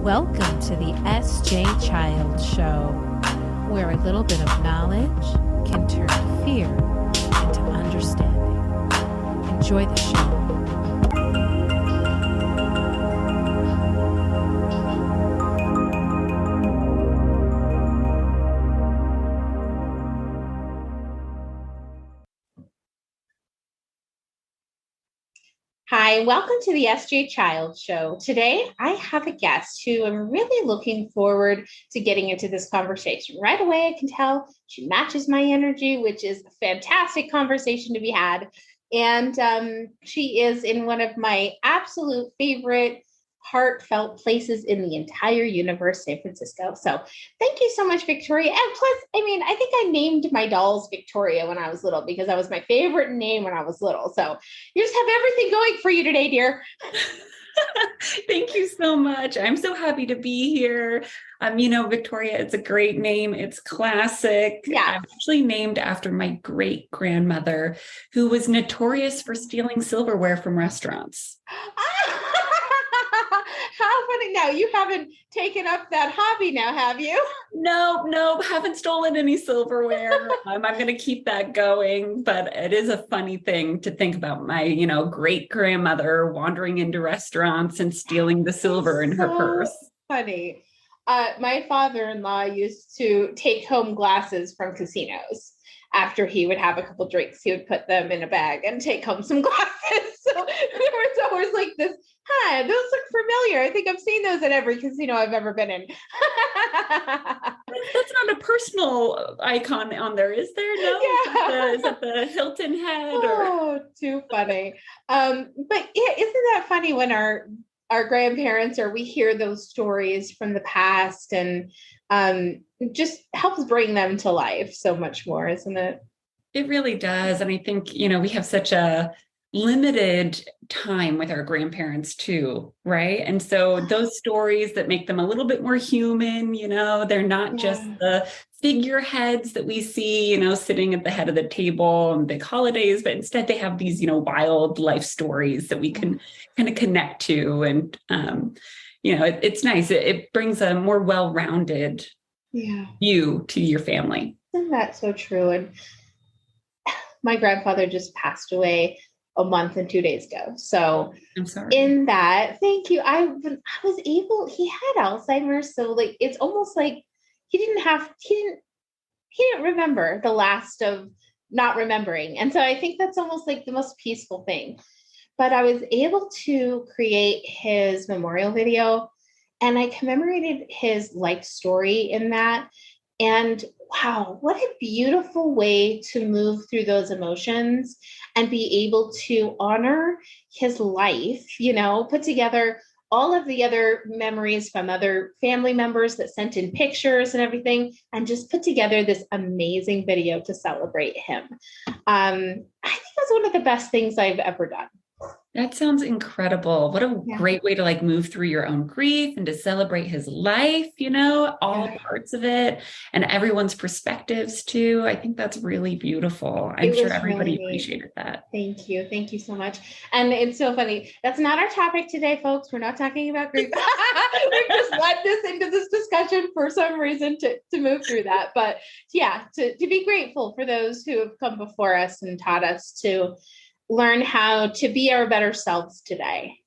Welcome to the SJ Child Show, where a little bit of knowledge can turn fear into understanding. Enjoy the show. Hi, welcome to the SJ Child Show. Today, I have a guest who I'm really looking forward to getting into this conversation. Right away, I can tell she matches my energy, which is a fantastic conversation to be had. And she is in one of my absolute favorite heartfelt places in the entire universe, San Francisco. So thank you so much, Victoria. And plus, I think I named my dolls Victoria when I was little because that was my favorite name when I was little. So you just have everything going for you today, dear. Thank you so much. I'm so happy to be here. Victoria, it's a great name. It's classic. Yeah. I'm actually named after my great grandmother, who was notorious for stealing silverware from restaurants. How funny. Now, you haven't taken up that hobby now, have you? No, haven't stolen any silverware. I'm going to keep that going, but it is a funny thing to think about my, great grandmother wandering into restaurants and stealing the silver in her purse. Funny. My father-in-law used to take home glasses from casinos. After he would have a couple drinks, he would put them in a bag and take home some glasses. So there was always like this, those look familiar. I think I've seen those at every casino I've ever been in. That's not a personal icon on there, is there? No? Yeah. Is that the Hilton head? Oh, too funny. But yeah, isn't that funny when our grandparents or we hear those stories from the past and just helps bring them to life so much more, isn't it? It really does. And I think, we have such a limited time with our grandparents too, right? And so those stories that make them a little bit more human, they're not just the figureheads that we see, sitting at the head of the table on big holidays, but instead they have these, wild life stories that we can kind of connect to. And, it's nice. It brings a more well-rounded view to your family. Isn't that so true? And my grandfather just passed away a month and 2 days ago. So I'm sorry. In that, thank you. I was able, he had Alzheimer's. So like, it's almost like he didn't remember the last of not remembering. And so I think that's almost like the most peaceful thing. But I was able to create his memorial video and I commemorated his life story in that. And wow, what a beautiful way to move through those emotions and be able to honor his life, put together all of the other memories from other family members that sent in pictures and everything, and just put together this amazing video to celebrate him. I think that's one of the best things I've ever done. That sounds incredible. What a great way to move through your own grief and to celebrate his life, all parts of it and everyone's perspectives too. I think that's really beautiful. I'm sure everybody appreciated that. Thank you. Thank you so much. And it's so funny. That's not our topic today, folks. We're not talking about grief. We just led this into this discussion for some reason to move through that. But yeah, to be grateful for those who have come before us and taught us to learn how to be our better selves today.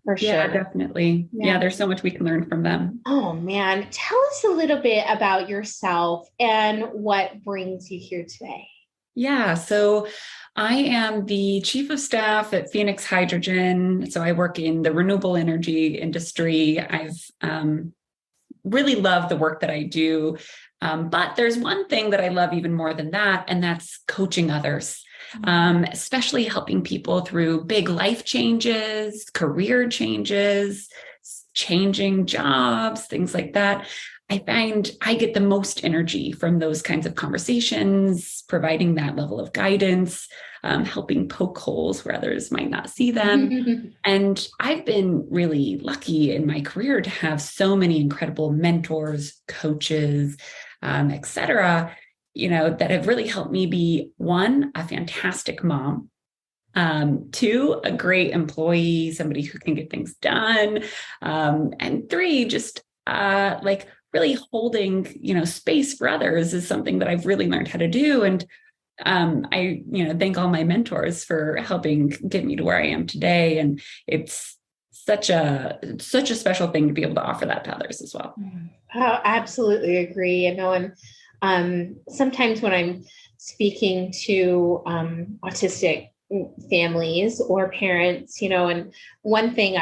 For sure. Yeah, definitely. Yeah, there's so much we can learn from them. Oh man. Tell us a little bit about yourself and what brings you here today. Yeah, so I am the chief of staff at Phoenix Hydrogen. So I work in the renewable energy industry. I've really loved the work that I do. But there's one thing that I love even more than that, and that's coaching others. Especially helping people through big life changes, career changes, changing jobs, things like that. I find I get the most energy from those kinds of conversations, providing that level of guidance, helping poke holes where others might not see them. And I've been really lucky in my career to have so many incredible mentors, coaches, et cetera, that have really helped me be, one, a fantastic mom, 2, a great employee, somebody who can get things done. And 3, just like really holding, space for others is something that I've really learned how to do. And I, thank all my mentors for helping get me to where I am today. And it's such a special thing to be able to offer that to others as well. I absolutely agree. And sometimes when I'm speaking to autistic families or parents, and one thing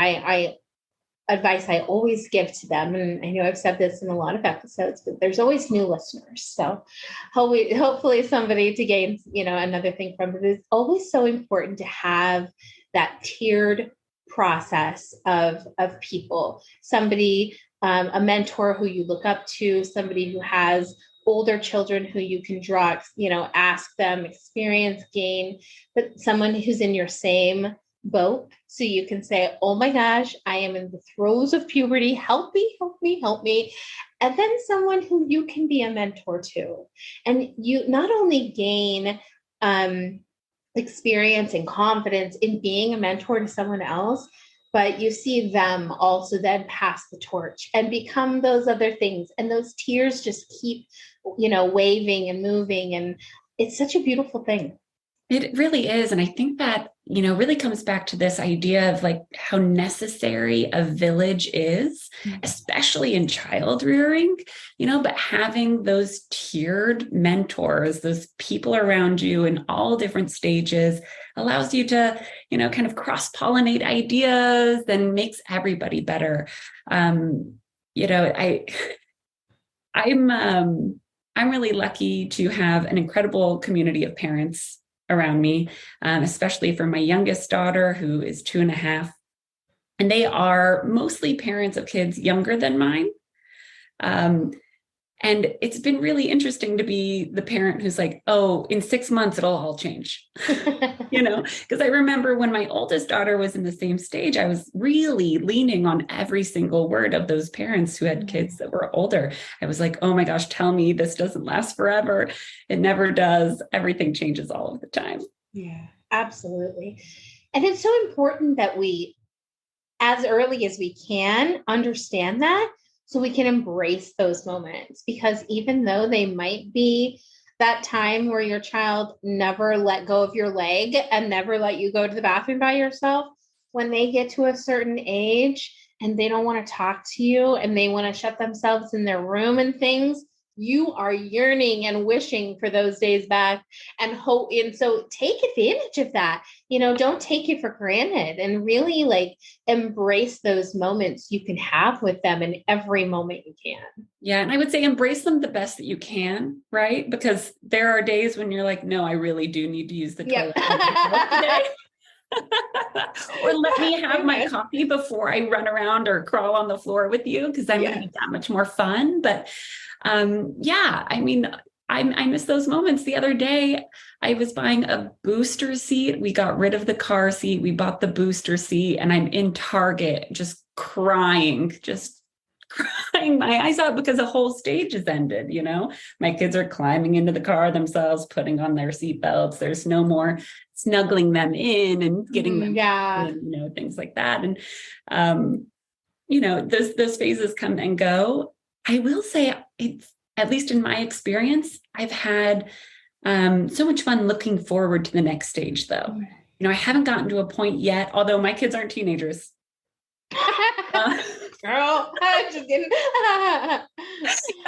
advice I always give to them, and I know I've said this in a lot of episodes, but there's always new listeners. So hopefully somebody to gain, another thing from it. It's always so important to have that tiered process of people, somebody, a mentor who you look up to, somebody who has older children who you can draw, ask them, experience, gain, but someone who's in your same boat. So you can say, oh my gosh, I am in the throes of puberty. Help me, help me, help me. And then someone who you can be a mentor to. And you not only gain experience and confidence in being a mentor to someone else, but you see them also then pass the torch and become those other things. And those tiers just keep, waving and moving. And it's such a beautiful thing. It really is. And I think that, really comes back to this idea of like how necessary a village is, especially in child rearing, but having those tiered mentors, those people around you in all different stages allows you to, kind of cross-pollinate ideas and makes everybody better. I'm really lucky to have an incredible community of parents around me, especially for my youngest daughter, who is 2.5. And they are mostly parents of kids younger than mine. And it's been really interesting to be the parent who's like, oh, in 6 months, it'll all change, because I remember when my oldest daughter was in the same stage, I was really leaning on every single word of those parents who had kids that were older. I was like, oh my gosh, tell me this doesn't last forever. It never does. Everything changes all of the time. Yeah, absolutely. And it's so important that we, as early as we can, understand that, so we can embrace those moments, because even though they might be that time where your child never let go of your leg and never let you go to the bathroom by yourself, when they get to a certain age and they don't want to talk to you and they want to shut themselves in their room and things, you are yearning and wishing for those days back and hope. And so take advantage of that. Don't take it for granted and really embrace those moments you can have with them in every moment you can. Yeah. And I would say embrace them the best that you can, right? Because there are days when you're like, no, I really do need to use the toilet today. Or let me have my coffee before I run around or crawl on the floor with you, because I'm going to be that much more fun. But I miss those moments. The other day, I was buying a booster seat. We got rid of the car seat. We bought the booster seat, and I'm in Target just crying my eyes out because the whole stage has ended. My kids are climbing into the car themselves, putting on their seatbelts. There's no more snuggling them in and getting them in, things like that. And those phases come and go. I will say, it's, at least in my experience, I've had so much fun looking forward to the next stage, though. I haven't gotten to a point yet, although my kids aren't teenagers. Girl, I'm just kidding.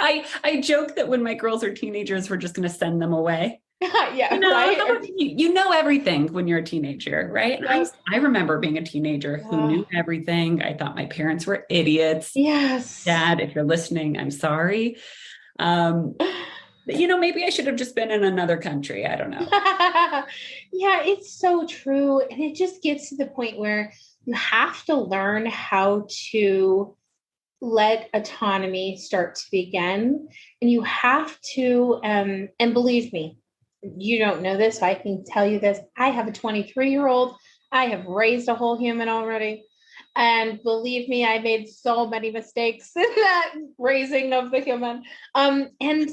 I joke that when my girls are teenagers, we're just going to send them away. Yeah, right. You know everything when you're a teenager, right? Yes. I remember being a teenager who knew everything. I thought my parents were idiots. Yes. Dad, if you're listening, I'm sorry. Maybe I should have just been in another country. I don't know. Yeah, it's so true. And it just gets to the point where you have to learn how to let autonomy start to begin. And you have to, and believe me, you don't know this, so I can tell you this. I have a 23-year-old. I have raised a whole human already. And believe me, I made so many mistakes in that raising of the human. And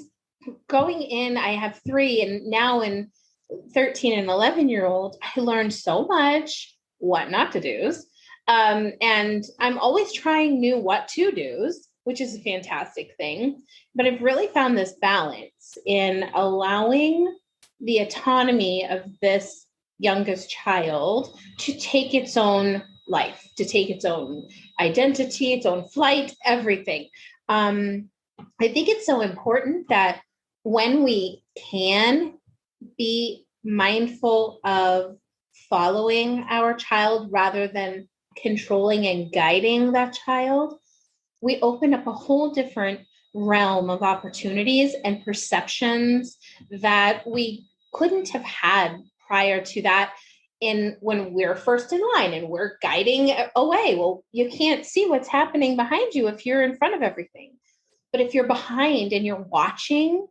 going in, I have 3, and now in 13 and 11-year-old, I learned so much what not to do's. And I'm always trying new what to do's, which is a fantastic thing. But I've really found this balance in allowing the autonomy of this youngest child to take its own life, to take its own identity, its own flight, everything. I think it's so important that when we can be mindful of following our child rather than controlling and guiding that child, we open up a whole different realm of opportunities and perceptions that we couldn't have had prior to that in when we're first in line and we're guiding away. Well, you can't see what's happening behind you if you're in front of everything. But if you're behind and you're watching,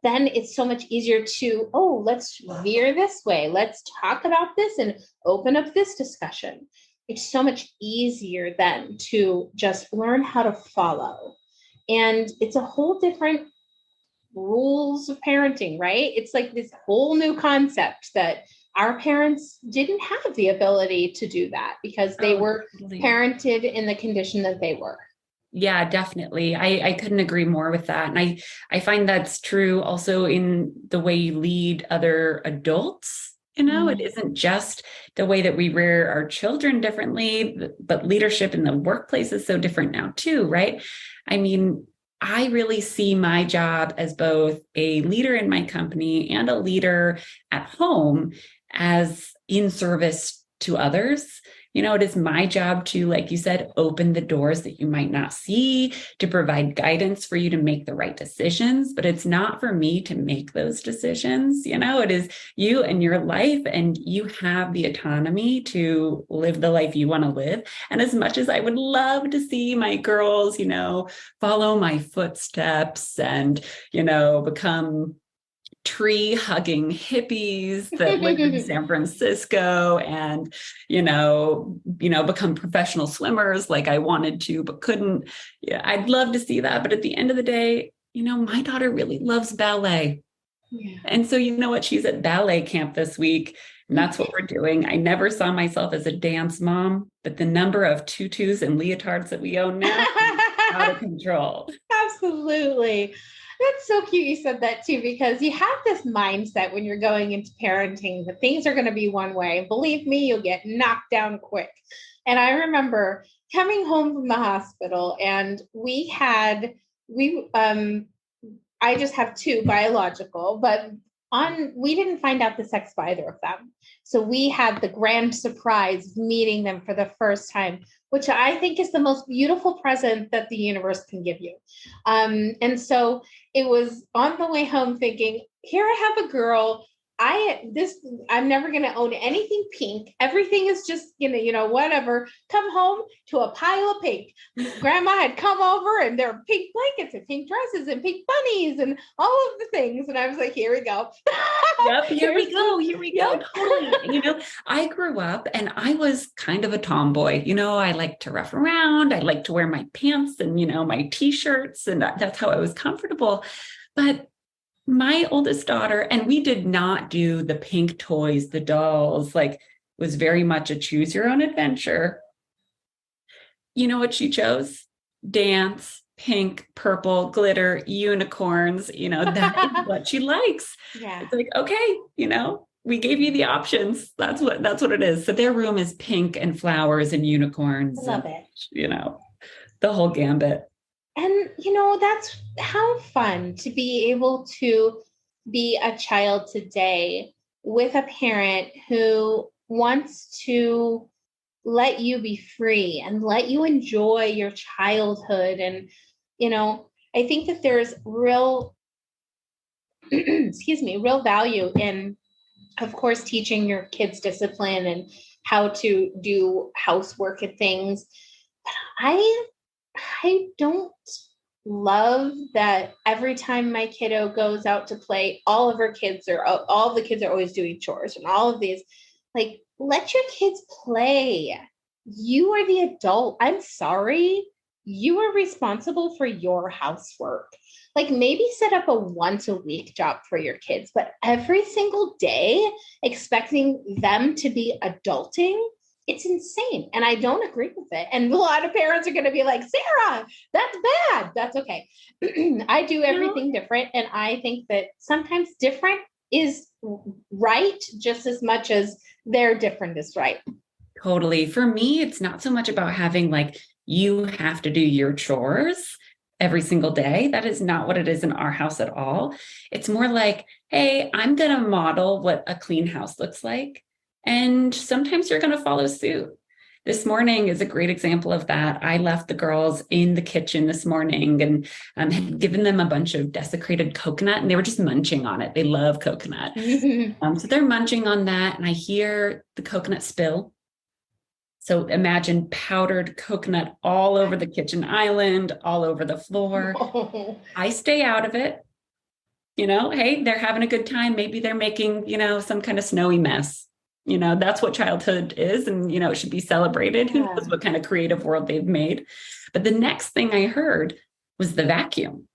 then it's so much easier to, oh, let's veer this way. Let's talk about this and open up this discussion. It's so much easier then to just learn how to follow. And it's a whole different rules of parenting, right? It's like this whole new concept that our parents didn't have the ability to do that because they were totally. parented in the condition that they were. Yeah, definitely. I couldn't agree more with that. And I find that's true also in the way you lead other adults. It isn't just the way that we rear our children differently, but leadership in the workplace is so different now too, right? I mean, I really see my job as both a leader in my company and a leader at home as in service to others. It is my job to, like you said, open the doors that you might not see, to provide guidance for you to make the right decisions. But it's not for me to make those decisions. It is you and your life, and you have the autonomy to live the life you want to live. And as much as I would love to see my girls, follow my footsteps and, become tree hugging hippies that live in San Francisco and, become professional swimmers like I wanted to, but couldn't. Yeah, I'd love to see that. But at the end of the day, my daughter really loves ballet. Yeah. And so, what? She's at ballet camp this week. And that's what we're doing. I never saw myself as a dance mom, but the number of tutus and leotards that we own now is out of control. Absolutely. That's so cute you said that too, because you have this mindset when you're going into parenting that things are going to be one way. Believe me, you'll get knocked down quick. And I remember coming home from the hospital and I just have two biological, but we didn't find out the sex of either of them. So we had the grand surprise of meeting them for the first time, which I think is the most beautiful present that the universe can give you. And so it was on the way home thinking, here I have a girl. I'm never going to own anything pink. Everything is just, whatever. Come home to a pile of pink. Grandma had come over and there were pink blankets and pink dresses and pink bunnies and all of the things. And I was like, here we go. Yep, here we go. Totally. I grew up and I was kind of a tomboy. I liked to rough around. I liked to wear my pants and, my t-shirts, and that's how I was comfortable. But my oldest daughter, and we did not do the pink toys, the dolls, was very much a choose your own adventure. You know what she chose? Dance, pink, purple, glitter, unicorns. That is what she likes. Yeah. It's like, okay, we gave you the options. That's what it is. So their room is pink and flowers and unicorns. I love it. The whole gambit. And, that's how fun to be able to be a child today with a parent who wants to let you be free and let you enjoy your childhood. And, I think that there's real, real value in, of course, teaching your kids discipline and how to do housework and things. But I don't love that every time my kiddo goes out to play, all the kids are always doing chores and all of these. Like, let your kids play. You are the adult. I'm sorry. you are responsible for your housework. Like maybe set up a once a week job for your kids, but every single day expecting them to be adulting, it's insane. And I don't agree with it. And a lot of parents are going to be like, Sarah, that's bad. That's okay. I do everything different. And I think that sometimes different is right just as much as they're different is right. Totally. For me, it's not so much about having like, you have to do your chores every single day. That is not what it is in our house at all. It's more like, hey, I'm going to model what a clean house looks like. And sometimes you're going to follow suit. This morning is a great example of that. I left the girls in the kitchen this morning and had given them a bunch of desiccated coconut, and they were just munching on it. They love coconut. So they're munching on that, and I hear the coconut spill. So imagine powdered coconut all over the kitchen island, all over the floor. Oh. I stay out of it. Hey, they're having a good time. Maybe they're making, some kind of snowy mess. That's what childhood is. And, it should be celebrated. Who knows what kind of creative world they've made. But the next thing I heard was the vacuum.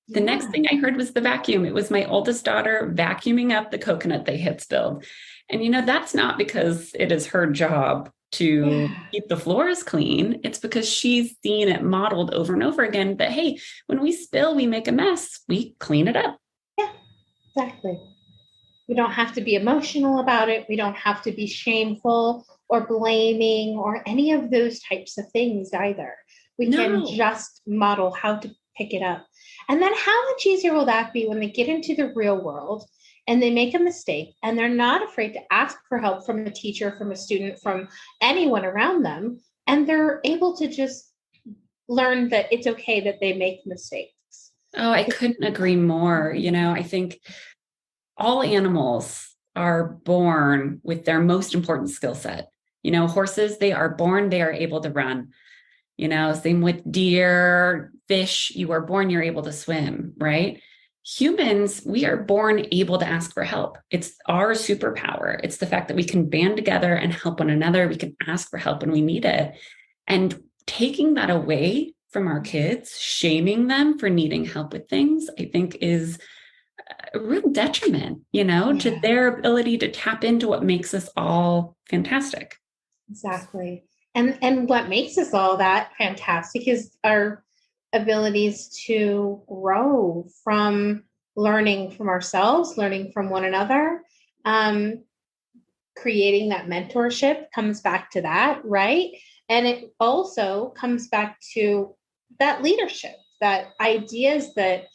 The next thing I heard was the vacuum. It was my oldest daughter vacuuming up the coconut they had spilled. And, that's not because it is her job to keep the floors clean. It's because she's seen it modeled over and over again that, hey, when we spill, we make a mess, we clean it up. Yeah, exactly. We don't have to be emotional about it. We don't have to be shameful or blaming or any of those types of things either. We can just model how to pick it up. And then how much easier will that be when they get into the real world and they make a mistake and they're not afraid to ask for help from a teacher, from a student, from anyone around them. And they're able to just learn that it's okay that they make mistakes. Oh, I couldn't agree more. I think all animals are born with their most important skill set. Horses, they are born, they are able to run. Same with deer, fish, you are born, you're able to swim, right? Humans, we are born able to ask for help. It's our superpower. It's the fact that we can band together and help one another. We can ask for help when we need it. And taking that away from our kids, shaming them for needing help with things, I think is a real detriment, to their ability to tap into what makes us all fantastic. Exactly. And what makes us all that fantastic is our abilities to grow from learning from ourselves, learning from one another. Creating that mentorship comes back to that, right? And it also comes back to that leadership, that ideas that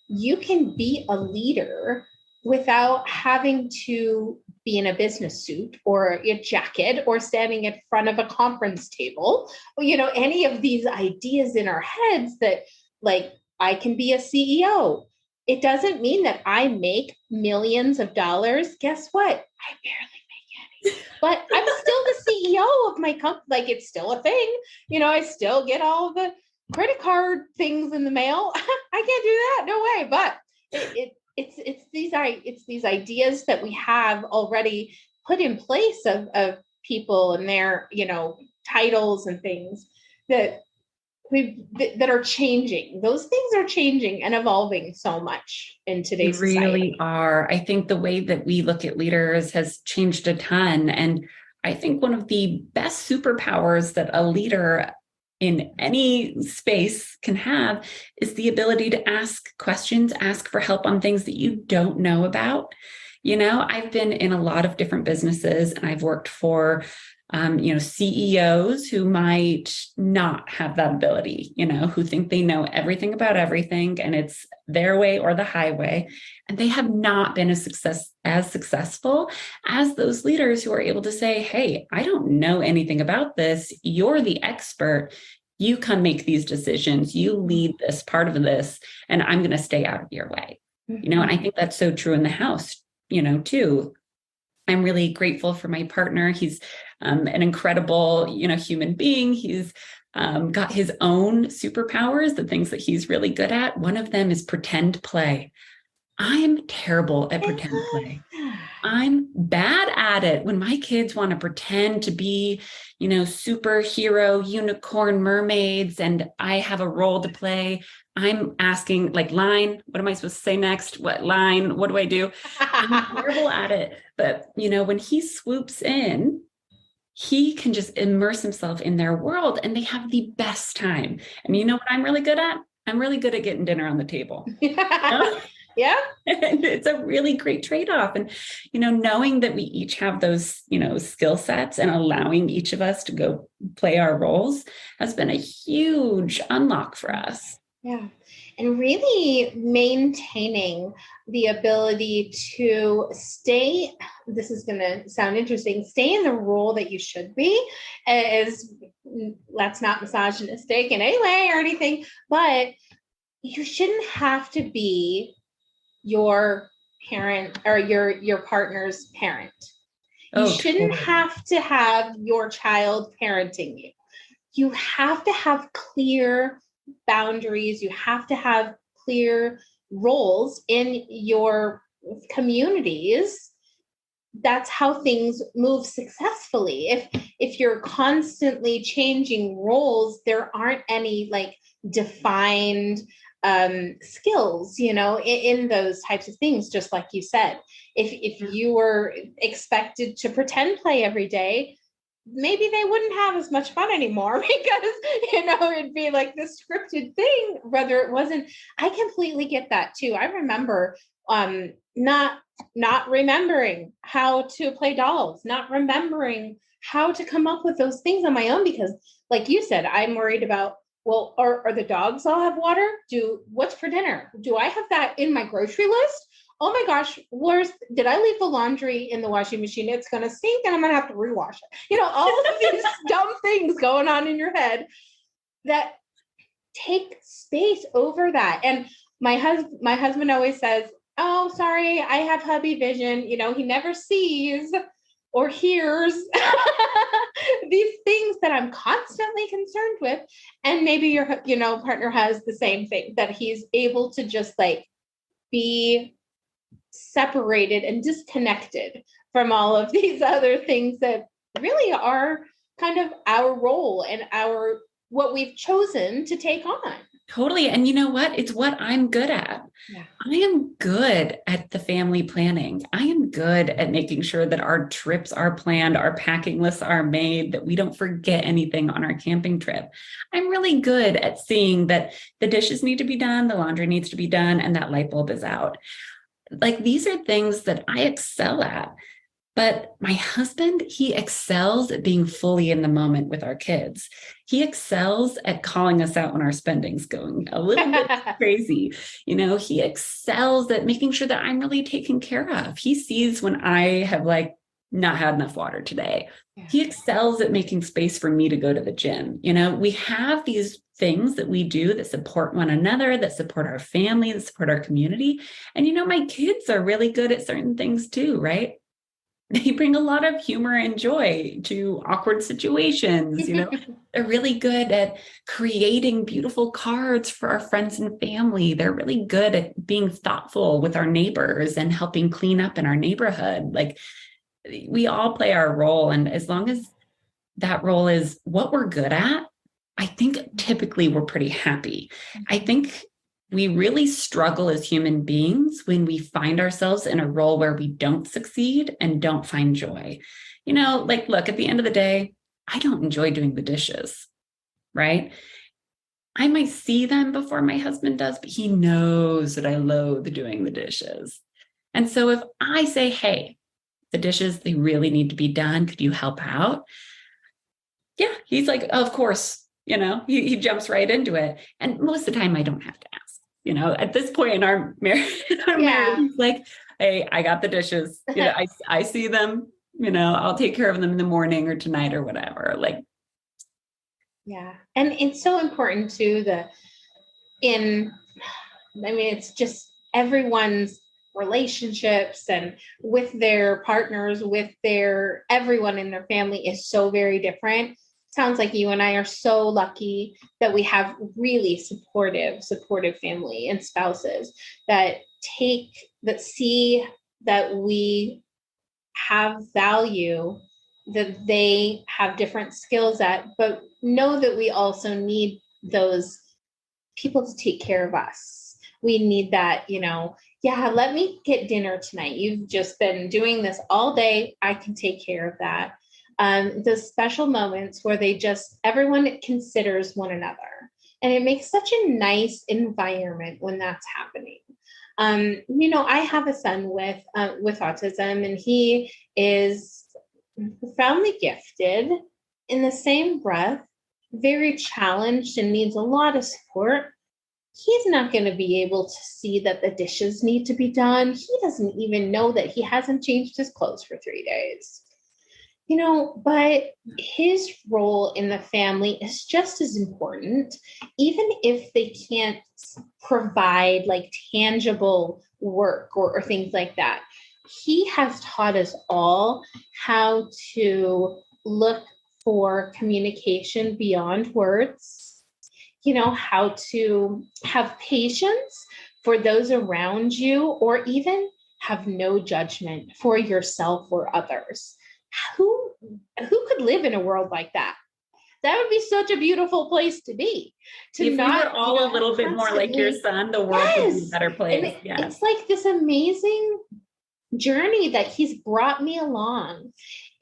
you can be a leader without having to be in a business suit or a jacket or standing in front of a conference table. Any of these ideas in our heads that like, I can be a CEO. It doesn't mean that I make millions of dollars. Guess what? I barely make any, but I'm still the CEO of my company. Like it's still a thing. I still get all the credit card things in the mail. I can't do that. No way. But it's these ideas that we have already put in place of people and their titles and things that are changing. Those things are changing and evolving so much in today's society. They really are. I think the way that we look at leaders has changed a ton. And I think one of the best superpowers that a leader in any space can have is the ability to ask questions, ask for help on things that you don't know about. I've been in a lot of different businesses and I've worked for, CEOs who might not have that ability, who think they know everything about everything and it's their way or the highway. And they have not been as successful as those leaders who are able to say, hey, I don't know anything about this. You're the expert. You come make these decisions. You lead this part of this, and I'm going to stay out of your way. And I think that's so true in the house, too. I'm really grateful for my partner. He's an incredible, human being. He's got his own superpowers, the things that he's really good at. One of them is pretend play. I'm terrible at pretend play. I'm bad at it. When my kids want to pretend to be, superhero, unicorn, mermaids, and I have a role to play, I'm asking, like, line, what am I supposed to say next? What line? What do I do? I'm terrible at it. But, when he swoops in, he can just immerse himself in their world and they have the best time. And you know what I'm really good at? I'm really good at getting dinner on the table. Yeah. And it's a really great trade-off. And, knowing that we each have those, skill sets and allowing each of us to go play our roles has been a huge unlock for us. Yeah. And really maintaining the ability to stay, this is going to sound interesting, stay in the role that you should be, is, that's not misogynistic in any way or anything, but you shouldn't have to be your parent or your partner's parent. You shouldn't totally. have to have your child parenting you. You have to have clear boundaries. You have to have clear roles in your communities. That's how things move successfully. If you're constantly changing roles, there aren't any like defined skills, in those types of things. Just like you said, if you were expected to pretend play every day, maybe they wouldn't have as much fun anymore because, it'd be like this scripted thing, whether it wasn't. I completely get that too. I remember not remembering how to play dolls, not remembering how to come up with those things on my own, because like you said, I'm worried about, well, are the dogs all have water? What's for dinner? Do I have that in my grocery list? Oh my gosh, did I leave the laundry in the washing machine? It's going to stink and I'm going to have to rewash it. All of these dumb things going on in your head that take space over that. And my husband always says, oh, sorry, I have hubby vision. He never sees or hears these things that I'm constantly concerned with. And maybe your, partner has the same thing, that he's able to just like be separated and disconnected from all of these other things that really are kind of our role and what we've chosen to take on. Totally. And you know what? It's what I'm good at. Yeah. I am good at the family planning. I am good at making sure that our trips are planned, our packing lists are made, that we don't forget anything on our camping trip. I'm really good at seeing that the dishes need to be done, the laundry needs to be done, and that light bulb is out. Like, these are things that I excel at. But my husband, he excels at being fully in the moment with our kids. He excels at calling us out when our spending's going a little bit crazy. He excels at making sure that I'm really taken care of. He sees when I have like not had enough water today. Yeah. He excels at making space for me to go to the gym. We have these things that we do that support one another, that support our family, that support our community. And, my kids are really good at certain things too, right? They bring a lot of humor and joy to awkward situations. They're really good at creating beautiful cards for our friends and family. They're really good at being thoughtful with our neighbors and helping clean up in our neighborhood. Like, we all play our role. And as long as that role is what we're good at, I think typically we're pretty happy. I think we really struggle as human beings when we find ourselves in a role where we don't succeed and don't find joy. Look, at the end of the day, I don't enjoy doing the dishes, right? I might see them before my husband does, but he knows that I loathe doing the dishes. And so if I say, hey, the dishes, they really need to be done, could you help out? Yeah, he's like, oh, of course, he jumps right into it. And most of the time I don't have to ask. At this point in our marriage, he's like, hey, I got the dishes. I see them, I'll take care of them in the morning or tonight or whatever. Yeah. And it's so important too, it's just everyone's relationships and with their partners, with everyone in their family is so very different. Sounds like you and I are so lucky that we have really supportive family and spouses that see that we have value, that they have different skills at, but know that we also need those people to take care of us. We need that, yeah, let me get dinner tonight. You've just been doing this all day. I can take care of that. The special moments where everyone considers one another. And it makes such a nice environment when that's happening. I have a son with autism, and he is profoundly gifted. In the same breath, very challenged and needs a lot of support. He's not going to be able to see that the dishes need to be done. He doesn't even know that he hasn't changed his clothes for 3 days. But his role in the family is just as important, even if they can't provide like tangible work or things like that. He has taught us all how to look for communication beyond words, how to have patience for those around you, or even have no judgment for yourself or others. Who could live in a world like that? That would be such a beautiful place to be. If we were all a little bit more like your son, the world would be a better place. It's like this amazing journey that he's brought me along.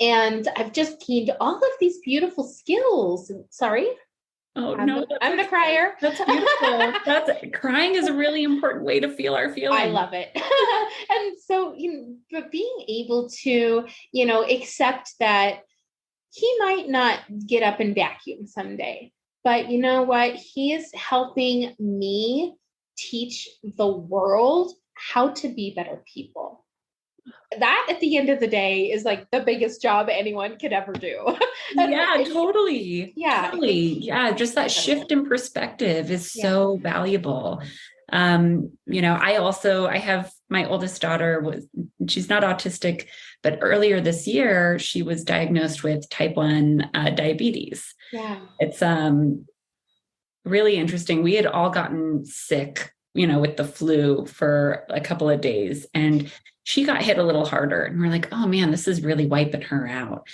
And I've just gained all of these beautiful skills. Sorry. Oh, I'm the crier. That's beautiful. Crying is a really important way to feel our feelings. I love it. And so, but being able to, accept that he might not get up and vacuum someday, but you know what? He is helping me teach the world how to be better people. That at the end of the day is like the biggest job anyone could ever do. Yeah, totally. Yeah. Totally. Yeah. Just that shift in perspective is so valuable. I have my oldest daughter she's not autistic, but earlier this year, she was diagnosed with type 1 diabetes. Yeah. It's really interesting. We had all gotten sick, with the flu for a couple of days, and she got hit a little harder, and we're like, oh man, this is really wiping her out.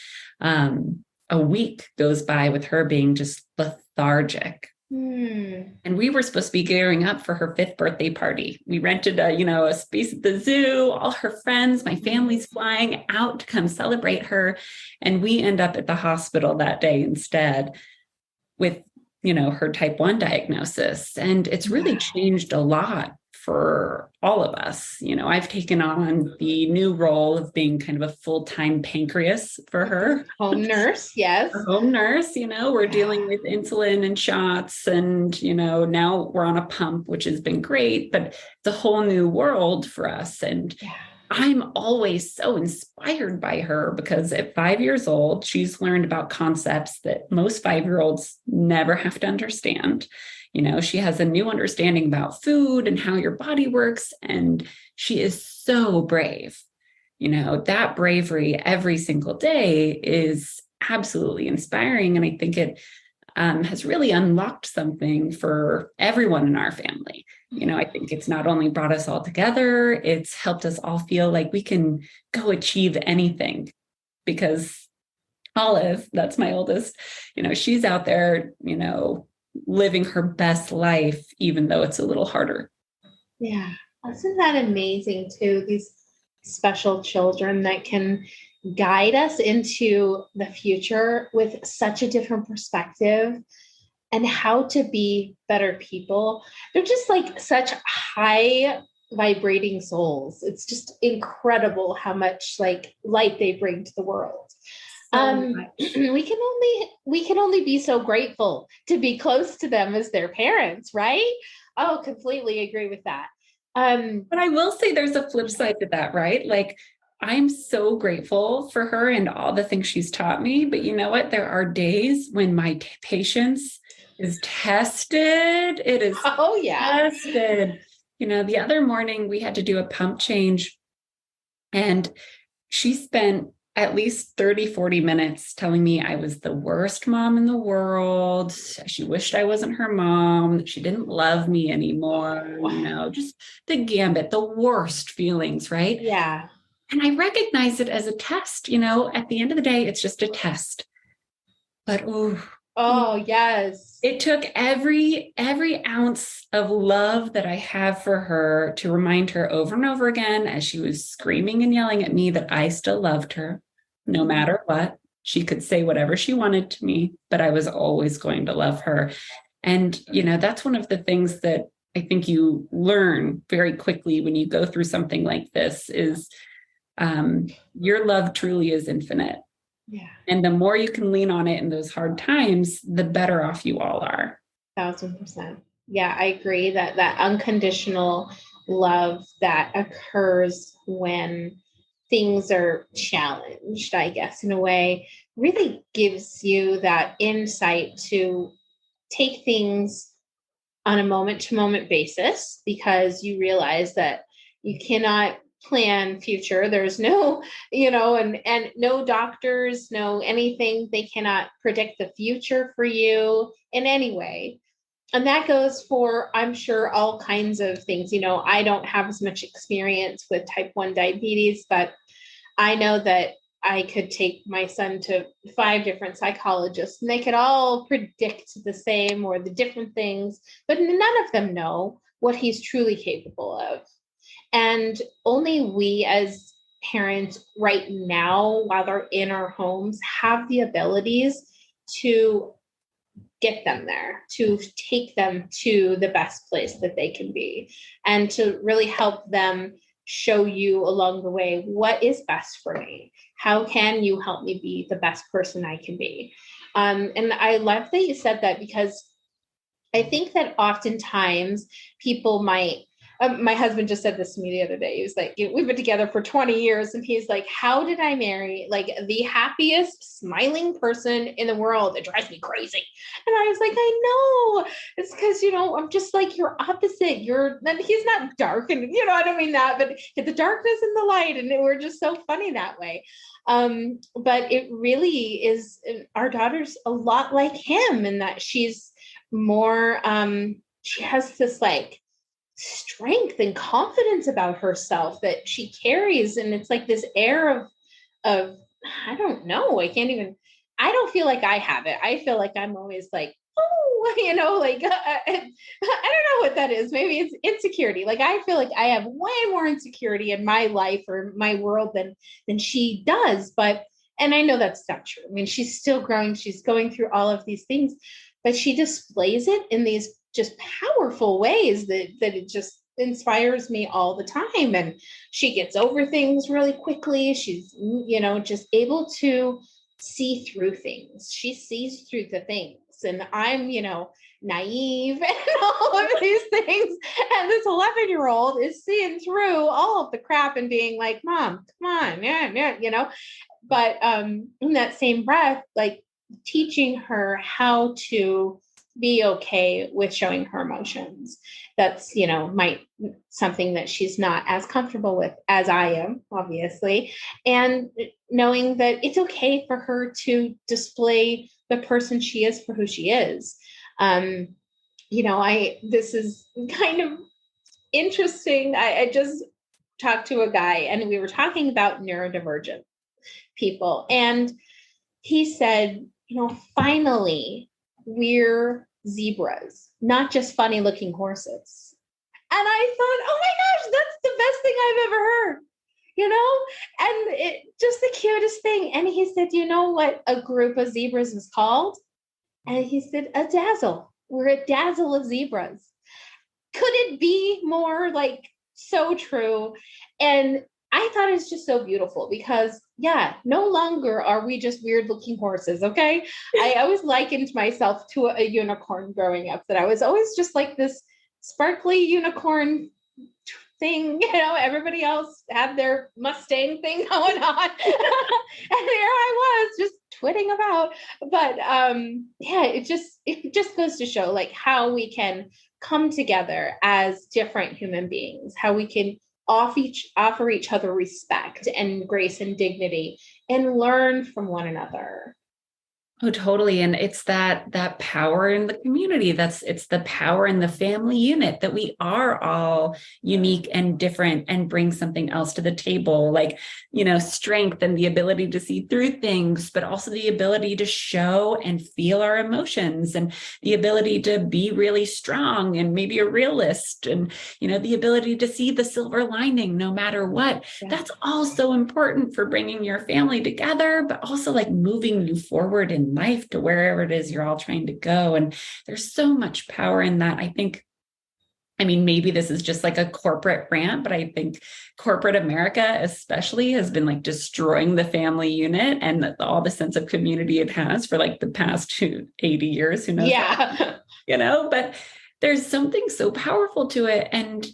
A week goes by with her being just lethargic. And we were supposed to be gearing up for her 5th birthday party. We rented a space at the zoo, all her friends, my family's flying out to come celebrate her. And we end up at the hospital that day instead with, her type 1 diagnosis. And it's really changed a lot for all of us. I've taken on the new role of being kind of a full-time pancreas for her. Home nurse, yes. A home nurse, we're dealing with insulin and shots, and, now we're on a pump, which has been great, but it's a whole new world for us. And I'm always so inspired by her because at 5 years old, she's learned about concepts that most 5-year-olds never have to understand. She has a new understanding about food and how your body works, and she is so brave. That bravery every single day is absolutely inspiring. And I think it has really unlocked something for everyone in our family. I think it's not only brought us all together, it's helped us all feel like we can go achieve anything, because Olive, that's my oldest, she's out there, living her best life, even though it's a little harder. Yeah. Isn't that amazing too? These special children that can guide us into the future with such a different perspective and how to be better people. They're just like such high vibrating souls. It's just incredible how much like light they bring to the world. We can only be so grateful to be close to them as their parents, right? Oh, completely agree with that. But I will say there's a flip side to that, right? Like, I'm so grateful for her and all the things she's taught me. But you know what? There are days when my patience is tested. It is tested. The other morning we had to do a pump change, and she spent at least 30, 40 minutes telling me I was the worst mom in the world. She wished I wasn't her mom, that she didn't love me anymore, just the gambit, the worst feelings, right? Yeah. And I recognize it as a test, at the end of the day, it's just a test. But oh yes, it took every ounce of love that I have for her to remind her over and over again as she was screaming and yelling at me that I still loved her, no matter what. She could say whatever she wanted to me, but I was always going to love her. And, that's one of the things that I think you learn very quickly when you go through something like this is your love truly is infinite. Yeah. And the more you can lean on it in those hard times, the better off you all are. 1,000%. Yeah, I agree that unconditional love that occurs when things are challenged, I guess, in a way, really gives you that insight to take things on a moment to moment basis, because you realize that you cannot plan future. There's no, and no doctors, no anything. They cannot predict the future for you in any way. And that goes for, I'm sure, all kinds of things. I don't have as much experience with type 1 diabetes, but I know that I could take my son to 5 different psychologists and they could all predict the same or the different things, but none of them know what he's truly capable of. And only we as parents right now, while they're in our homes, have the abilities to get them there, to take them to the best place that they can be, and to really help them show you along the way what is best for me. How can you help me be the best person I can be? And I love that you said that, because I think that oftentimes people might, my husband just said this to me the other day. He was like, we've been together for 20 years. And he's like, how did I marry like the happiest smiling person in the world? It drives me crazy. And I was like, I know. It's because, I'm just like your opposite. He's not dark. And, I don't mean that, but the darkness and the light. And we're just so funny that way. But it really is, our daughter's a lot like him in that she's more, she has this like strength and confidence about herself that she carries, and it's like this air of I don't know, I don't feel like I have it. I feel like I'm always like, like I don't know what that is. Maybe it's insecurity. Like I feel like I have way more insecurity in my life or my world than she does. And I know that's not true. I mean, she's still growing, she's going through all of these things, but she displays it in these just powerful ways that it just inspires me all the time. And she gets over things really quickly. She's, just able to see through things. She sees through the things. And I'm, naive and all of these things. And this 11-year-old is seeing through all of the crap and being like, Mom, come on, yeah. But in that same breath, like teaching her how to be okay with showing her emotions. That's, something that she's not as comfortable with as I am, obviously. And knowing that it's okay for her to display the person she is for who she is. This is kind of interesting. I just talked to a guy and we were talking about neurodivergent people. And he said, finally, we're zebras, not just funny looking horses. And I thought, oh my gosh, that's the best thing I've ever heard, and it just the cutest thing. And he said, you know what a group of zebras is called? And he said, a dazzle. We're a dazzle of zebras. Could it be more like so true? And I thought it's just so beautiful because, no longer are we just weird looking horses, okay? I always likened myself to a unicorn growing up, that I was always just like this sparkly unicorn thing, everybody else had their Mustang thing going on. And there I was just twitting about. But it just goes to show like how we can come together as different human beings, how we can offer each other respect and grace and dignity and learn from one another. Oh, totally. And it's that power in the community. It's the power in the family unit that we are all unique and different and bring something else to the table, like, strength and the ability to see through things, but also the ability to show and feel our emotions and the ability to be really strong and maybe a realist and, the ability to see the silver lining no matter what. Yeah. That's all so important for bringing your family together, but also like moving you forward in life to wherever it is you're all trying to go. And there's so much power in that. Maybe this is just like a corporate rant, but I think corporate America especially has been like destroying the family unit and all the sense of community it has for like the past 80 years. Who knows? Yeah. But there's something so powerful to it. And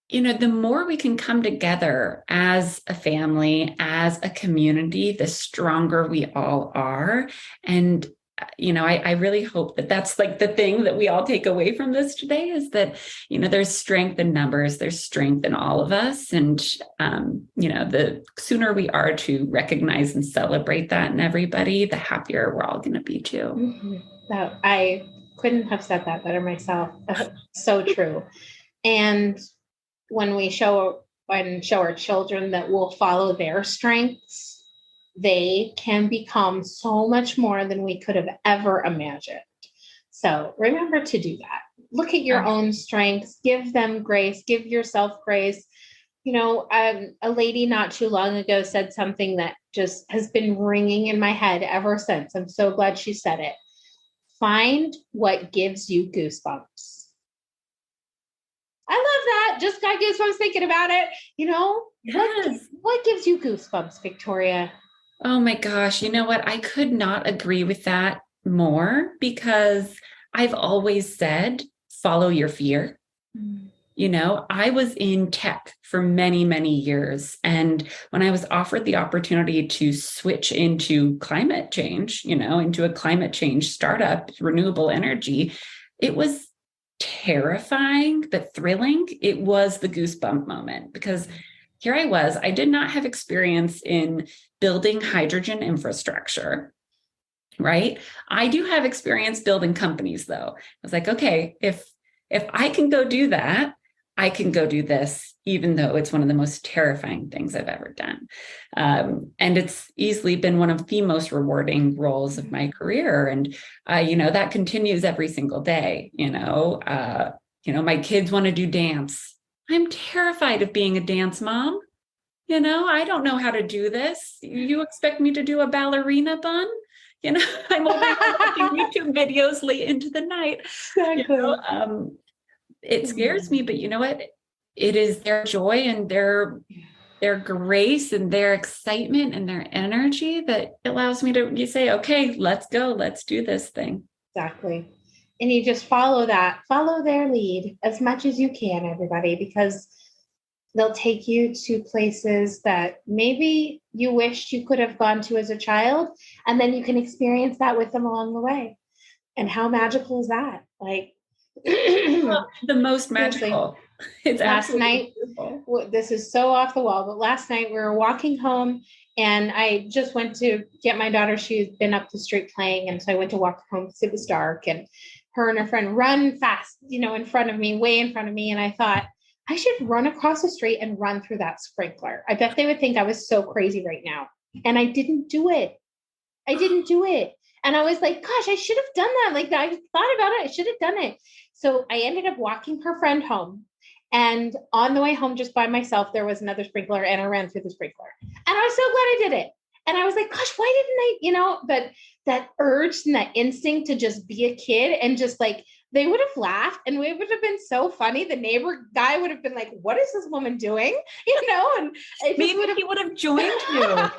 the more we can come together as a family, as a community, the stronger we all are. And, I really hope that that's like the thing that we all take away from this today is that, there's strength in numbers, there's strength in all of us. And, the sooner we are to recognize and celebrate that in everybody, the happier we're all going to be too. Mm-hmm. I couldn't have said that better myself. So true. And when we show our children that we'll follow their strengths, they can become so much more than we could have ever imagined. So remember to do that. Look at your own strengths, give them grace, give yourself grace. A lady not too long ago said something that just has been ringing in my head ever since. I'm so glad she said it. Find what gives you goosebumps. I love that. Just got goosebumps thinking about it. Yes. What gives you goosebumps, Victoria? Oh my gosh. You know what? I could not agree with that more because I've always said, follow your fear. I was in tech for many, many years. And when I was offered the opportunity to switch into climate change, into a climate change startup, renewable energy, it was terrifying, but thrilling. It was the goosebump moment because here I did not have experience in building hydrogen infrastructure, right? I do have experience building companies though. I was like, okay, if I can go do that, I can go do this, even though it's one of the most terrifying things I've ever done. And it's easily been one of the most rewarding roles of my career. And, that continues every single day. My kids want to do dance. I'm terrified of being a dance mom. I don't know how to do this. You expect me to do a ballerina bun? I'm over here watching YouTube videos late into the night. Exactly. It scares me, but you know what? It is their joy and their grace and their excitement and their energy that allows me to say, okay, let's go. Let's do this thing. Exactly. And you just follow their lead as much as you can, everybody, because they'll take you to places that maybe you wished you could have gone to as a child. And then you can experience that with them along the way. And how magical is that? Like, the most magical. It's last night, beautiful. This is so off the wall, but last night we were walking home and I just went to get my daughter. She's been up the street playing. And so I went to walk home because it was dark, and her and her friend run fast, in front of me, way in front of me. And I thought, I should run across the street and run through that sprinkler. I bet they would think I was so crazy right now. And I didn't do it. And I was like, gosh, I should have done that. Like, I thought about it. I should have done it. So I ended up walking her friend home. And on the way home, just by myself, there was another sprinkler and I ran through the sprinkler. And I was so glad I did it. And I was like, gosh, why didn't I, but that urge and that instinct to just be a kid and just like, they would have laughed and it would have been so funny. The neighbor guy would have been like, what is this woman doing? And maybe he would have joined you. Yeah,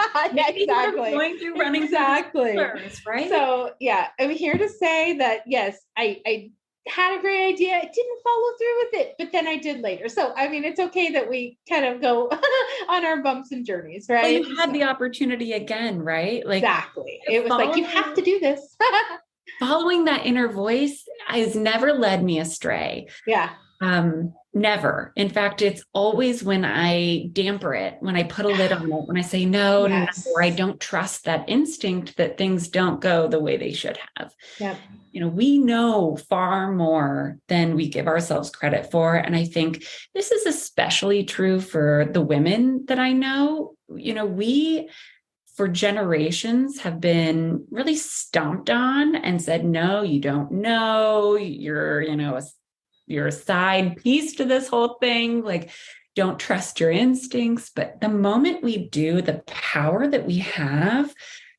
exactly. Joined you running exactly. Sprinkles, right? So yeah, I'm here to say that, yes, I had a great idea. I didn't follow through with it, but then I did later. So, it's okay that we kind of go on our bumps and journeys, right? Well, you had the opportunity again, right? Like, exactly. It was like, you have to do this. Following that inner voice has never led me astray. Yeah. Never. In fact, it's always when I damper it, when I put a lid on it, when I say no, no, Yes. or I don't trust that instinct that things don't go the way they should have. Yep. We know far more than we give ourselves credit for. And I think this is especially true for the women that I know. We for generations have been really stomped on and said, no, you don't know, you're a side piece to this whole thing. Like, don't trust your instincts. But the moment we do, the power that we have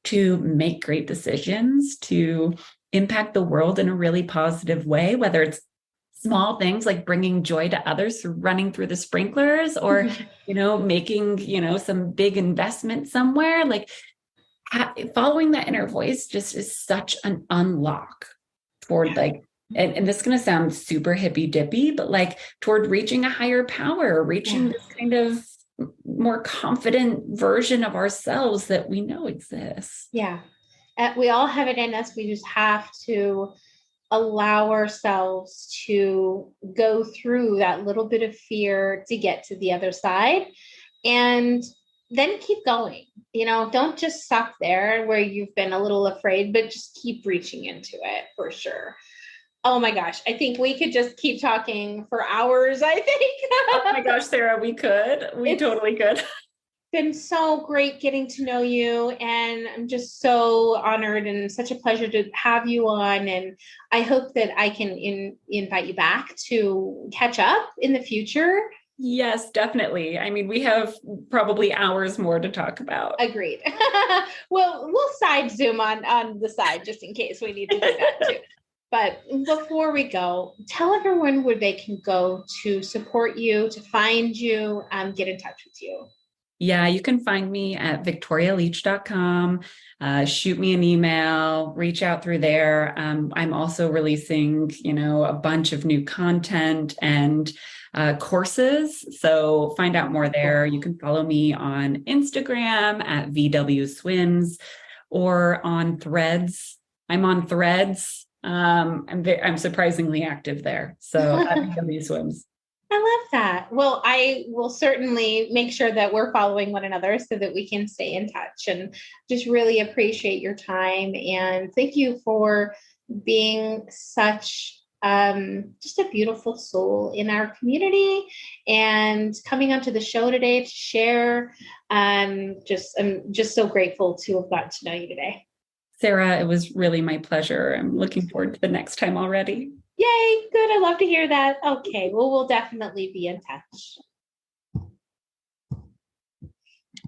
to make great decisions, to impact the world in a really positive way, whether it's small things like bringing joy to others through running through the sprinklers or, making, some big investment somewhere, like following that inner voice just is such an unlock toward like, and this is going to sound super hippy dippy, but like toward reaching a higher power, reaching this kind of more confident version of ourselves that we know exists. Yeah. We all have it in us. We just have to allow ourselves to go through that little bit of fear to get to the other side and then keep going. Don't just stop there where you've been a little afraid, but just keep reaching into it for sure. Oh my gosh. I think we could just keep talking for hours, I think. Oh my gosh, Sarah, we could. We totally could. Been so great getting to know you, and I'm just so honored and such a pleasure to have you on, and I hope that I can invite you back to catch up in the future. Yes, definitely. I mean, we have probably hours more to talk about. Agreed. Well, we'll side Zoom on the side just in case we need to do that too. But before we go, tell everyone where they can go to support you, to find you, get in touch with you. Yeah, you can find me at victorialeach.com. Shoot me an email, reach out through there. I'm also releasing, a bunch of new content and courses. So find out more there. You can follow me on Instagram at VW Swims or on Threads. I'm on Threads. I'm surprisingly active there. So at VW Swims. I love that. Well, I will certainly make sure that we're following one another so that we can stay in touch, and just really appreciate your time. And thank you for being such just a beautiful soul in our community and coming onto the show today to share. I'm just so grateful to have gotten to know you today. Sarah, it was really my pleasure. I'm looking forward to the next time already. Yay, good. I love to hear that. Okay, well, we'll definitely be in touch.